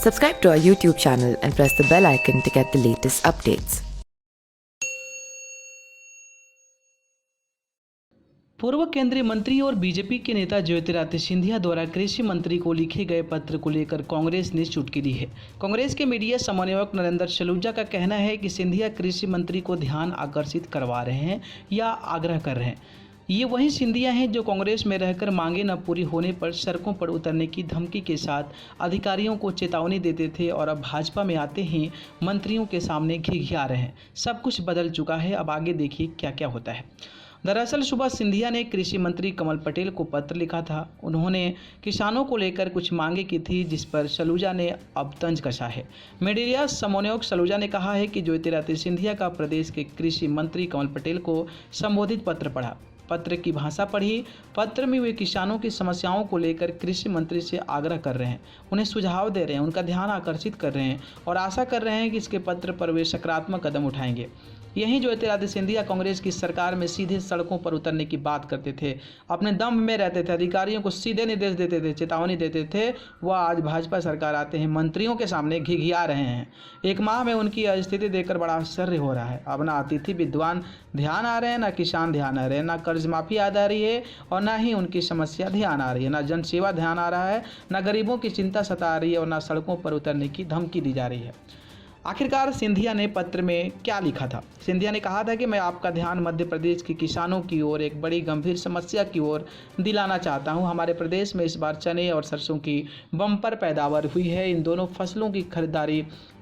Subscribe to our YouTube channel and press the bell icon to get the latest updates. पूर्व केंद्रीय मंत्री और BJP के नेता ज्योतिरादित्य सिंधिया द्वारा कृषि मंत्री को लिखे गए पत्र को लेकर कांग्रेस ने चुटकी दी है। कांग्रेस के मीडिया समन्वयक नरेंद्र सलूजा का कहना है कि सिंधिया कृषि मंत्री को ध्यान आकर्षित करवा रहे हैं या आग्रह कर रहे हैं। ये वही सिंधिया हैं जो कांग्रेस में रहकर मांगे न पूरी होने पर सड़कों पर उतरने की धमकी के साथ अधिकारियों को चेतावनी देते थे और अब भाजपा में आते ही मंत्रियों के सामने घिघिया रहे हैं। सब कुछ बदल चुका है, अब आगे देखिए क्या क्या होता है। दरअसल सुबह सिंधिया ने कृषि मंत्री कमल पटेल को पत्र लिखा था। उन्होंने किसानों को लेकर कुछ मांगे की थी, जिस पर सलूजा ने अब तंज कसा है। मीडिया समन्वयक सलूजा ने कहा है कि ज्योतिरादित्य सिंधिया का प्रदेश के कृषि मंत्री कमल पटेल को संबोधित पत्र पढ़ा, पत्र की भाषा पढ़ी। पत्र में वे किसानों की समस्याओं को लेकर कृषि मंत्री से आग्रह कर रहे हैं, उन्हें सुझाव दे रहे हैं, उनका ध्यान आकर्षित कर रहे हैं और आशा कर रहे हैं कि इसके पत्र पर वे सकारात्मक कदम उठाएंगे। यहीं ज्योतिरादित्य सिंधिया कांग्रेस की सरकार में सीधे सड़कों पर उतरने की बात करते थे, अपने दम में रहते थे, अधिकारियों को सीधे निर्देश देते थे, चेतावनी देते थे। वह आज भाजपा सरकार आते हैं मंत्रियों के सामने घिघिया रहे हैं। एक माह में उनकी स्थिति देखकर बड़ा आश्चर्य हो रहा है। अब ना अतिथि विद्वान ध्यान आ रहे हैं, ना किसान ध्यान आ रहे हैं, ना कर्ज माफी याद आ रही है और ना ही उनकी समस्या ध्यान आ रही है, ना जन सेवा ध्यान आ रहा है, ना गरीबों की चिंता सता रही है और ना सड़कों पर उतरने की धमकी दी जा रही है। आखिरकार सिंधिया ने पत्र में क्या लिखा था? सिंधिया ने कहा था कि मैं आपका ध्यान मध्य प्रदेश के किसानों की ओर एक बड़ी गंभीर समस्या की ओर दिलाना चाहता हूं। हमारे प्रदेश में इस बार चने और सरसों की बम्पर पैदावार हुई है। इन दोनों फसलों की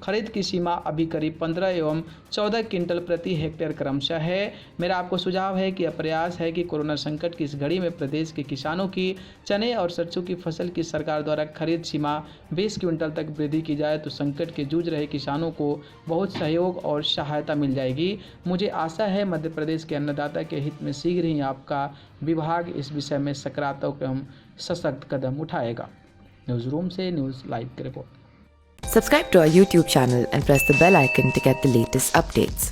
खरीद की सीमा अभी करीब 15 एवं 14 क्विंटल प्रति हेक्टेयर क्रमशः है। मेरा आपको सुझाव है कि प्रयास है कि कोरोना संकट की इस घड़ी में प्रदेश के किसानों की चने और सरसों की फसल की सरकार द्वारा खरीद सीमा 20 क्विंटल तक वृद्धि की जाए तो संकट के जूझ रहे किसानों को बहुत सहयोग और सहायता मिल जाएगी। मुझे आशा है मध्य प्रदेश के अन्नदाता के हित में शीघ्र ही आपका विभाग इस विषय में सकारात्मक एवं सशक्त कदम उठाएगा। न्यूज़ रूम से न्यूज़ लाइव की report. Subscribe to our YouTube channel and press the bell icon to get the latest updates.